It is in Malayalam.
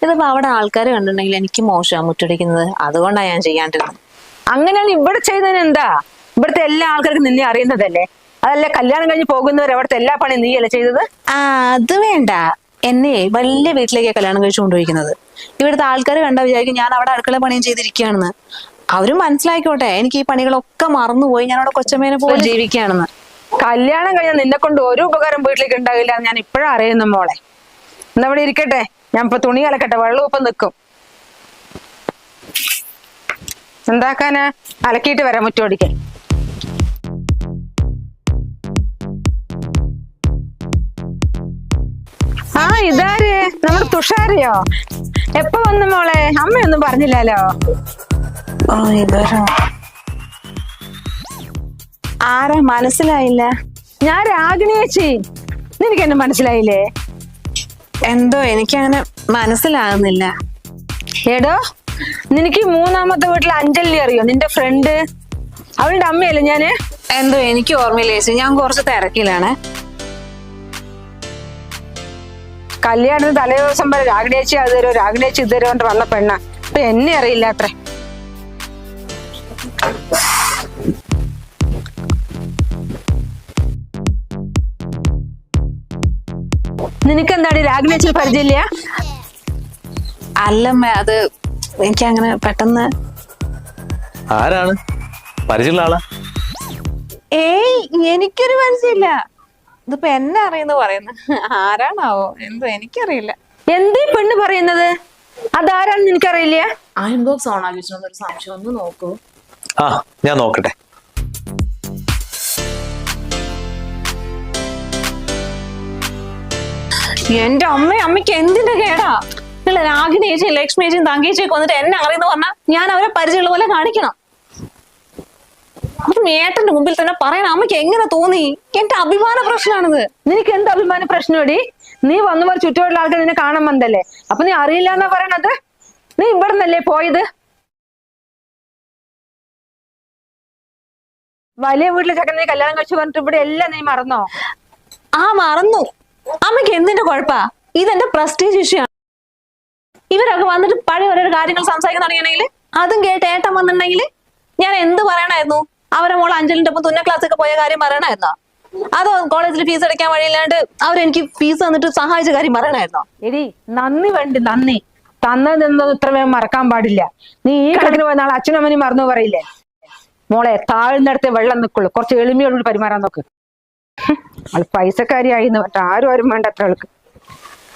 ഇതിപ്പോ അവിടെ ആൾക്കാർ കണ്ടിട്ടുണ്ടെങ്കിൽ എനിക്ക് മോശമാണ് മുറ്റടിക്കുന്നത്, അതുകൊണ്ടാണ് ഞാൻ ചെയ്യാണ്ടിരുന്നത്. അങ്ങനെയാണ് ഇവിടെ ചെയ്യുന്നതിന് എന്താ? ഇവിടുത്തെ എല്ലാ ആൾക്കാർക്കും നിന്നെ അറിയുന്നതല്ലേ? അതല്ല കല്യാണം കഴിഞ്ഞ് പോകുന്നവർ അവിടുത്തെ എല്ലാ പണിയും നീയല്ലേ ചെയ്തത്? അത് വേണ്ട, എന്നെ വലിയ വീട്ടിലേക്ക് കല്യാണം കഴിച്ചു കൊണ്ടുപോയിരിക്കുന്നത്. ഇവിടുത്തെ ആൾക്കാർ കണ്ടാ വിചാരിക്കും ഞാൻ അവിടെ അടുക്കള പണിയും ചെയ്തിരിക്കുകയാണെന്ന്. അവരും മനസ്സിലാക്കിക്കോട്ടെ എനിക്ക് ഈ പണികളൊക്കെ മറന്നുപോയി, ഞാൻ അവിടെ കൊച്ചമ്മേനെ പോലെ ജീവിക്കുകയാണെന്ന്. കല്യാണം കഴിഞ്ഞാൽ നിന്നെ കൊണ്ട് ഒരു ഉപകാരം വീട്ടിലേക്ക് ഉണ്ടാകില്ല, ഞാൻ ഇപ്പോഴും അറിയുന്നു മോളെ. എന്നാ ഇവിടെ ഇരിക്കട്ടെ, ഞാൻ ഇപ്പൊ തുണി അലക്കട്ടെ, വെള്ളം ഇപ്പം നിൽക്കും. എന്താക്കാനാ? അലക്കിയിട്ട് വരാം മുറ്റോടിക്കാൻ. ആ ഇതാര്? നമ്മുടെ തുഷാരയോ? എപ്പോ വന്നു മോളെ? അമ്മയൊന്നും പറഞ്ഞില്ലല്ലോ. ആരാ? മനസ്സിലായില്ല. ഞാൻ രാഗിണി ചേച്ചി. നിനക്ക് എന്നെ മനസ്സിലായില്ലേ? എന്തോ എനിക്കങ്ങനെ മനസ്സിലാകുന്നില്ല. എടോ, നിനക്ക് മൂന്നാമത്തെ വീട്ടിൽ അഞ്ജലി അറിയോ? നിന്റെ ഫ്രണ്ട്, അവളുടെ അമ്മയല്ലേ ഞാന്? എന്തോ എനിക്ക് ഓർമ്മയില്ല ചേച്ചി, ഞാൻ കുറച്ച് തിരക്കിലാണ്. കല്യാണത്തിന് തലേ ദിവസം വരെ രാഗിണി ചേച്ചി അത് തരുമോ രാഗിണി ചേച്ചി ഇത് തരുമോ വന്ന പെണ്ണ. അപ്പൊ എന്നെ അറിയില്ല അത്രേ. നിനക്കെന്താടി രാഗിണി ചേച്ചി പരിചയമില്ല? അല്ലമ്മ, അത് എനിക്കങ്ങനെ പെട്ടെന്ന്. ആരാണ്? പരിചയമുള്ള ആളാ? ഏയ്, എനിക്കൊരു പരിചയമില്ല. ഇതിപ്പോ എന്നെ അറിയുന്നു പറയുന്നു, ആരാണാവോ? എന്തോ എനിക്കറിയില്ല. എന്തീ പെണ്ണ് പറയുന്നത്? അതാരാണെന്ന് എനിക്കറിയില്ല. അയൺ ബോക്സ് ഓൺ ആക്കിച്ചൊരു സംശയം, ഒന്ന് നോക്കൂ. ആ, ഞാൻ നോക്കട്ടെ. എന്റെ അമ്മയ്ക്ക് എന്തിന്റെ കേടാ? നിങ്ങള് രാഗിണി ചേച്ചിയും ലക്ഷ്മി ചേച്ചിയും തങ്കേച്ചിയൊക്കെ വന്നിട്ട് എന്നെ അറിയുന്ന പറഞ്ഞാൽ ഞാൻ അവരെ പരിചയമുള്ള പോലെ കാണിക്കണം. അതും ഏട്ടന്റെ മുമ്പിൽ തന്നെ പറയാൻ അമ്മയ്ക്ക് എങ്ങനെ തോന്നി? എന്റെ അഭിമാന പ്രശ്നമാണിത്. നിനക്ക് എന്ത് അഭിമാന പ്രശ്നമടി? നീ വന്നുപോലെ ചുറ്റുപാടുള്ള ആൾക്കാർ നിന്നെ കാണാൻ വന്നല്ലേ, അപ്പൊ നീ അറിയില്ല എന്നാ പറയണത്? നീ ഇവിടെ നിന്നല്ലേ പോയത്? വലിയ വീട്ടിലെ ചക്കൻ നീ കല്യാണം കഴിച്ചു പറഞ്ഞിട്ട് ഇവിടെ എല്ലാം നീ മറന്നോ? മറന്നു. അമ്മയ്ക്ക് എന്തിന്റെ കുഴപ്പാ? ഇതെന്റെ പ്രസ്റ്റീജ് ഇഷ്യൂ ആണ്. ഇവരൊക്കെ വന്നിട്ട് പഴയ ഓരോ കാര്യങ്ങൾ സംസാരിക്കാൻ തുടങ്ങിയാണെങ്കിൽ അതും കേട്ട് ഏട്ടൻ വന്നിട്ടുണ്ടെങ്കിൽ ഞാൻ എന്ത് പറയണായിരുന്നു? അവരെ മോൾ അഞ്ജലിന്റെ ഒപ്പം തുന്ന ക്ലാസ്സൊക്കെ പോയ കാര്യം പറയണായിരുന്നോ? അതോ കോളേജിൽ ഫീസ് അടയ്ക്കാൻ വഴിയില്ലാണ്ട് അവരെനിക്ക് ഫീസ് തന്നിട്ട് സഹായിച്ച കാര്യം പറയണായിരുന്നോ? എടി നന്ദി വേണ്ടി നന്ദി തന്നത് നിന്നത് ഇത്ര വേഗം മറക്കാൻ പാടില്ല. നീ ഈ കണക്കിന് പോയ നാളെ അച്ഛനും അമ്മനും മറന്നു പറയില്ലേ? മോളെ, താഴ്ന്നിടത്തെ വെള്ളം നിൽക്കുള്ളൂ, കുറച്ച് എളിമയോട് പെരുമാറാൻ നോക്ക്. അവൾ പൈസക്കാരിയായി മറ്റാരും വേണ്ട അത്ര ആൾക്ക്.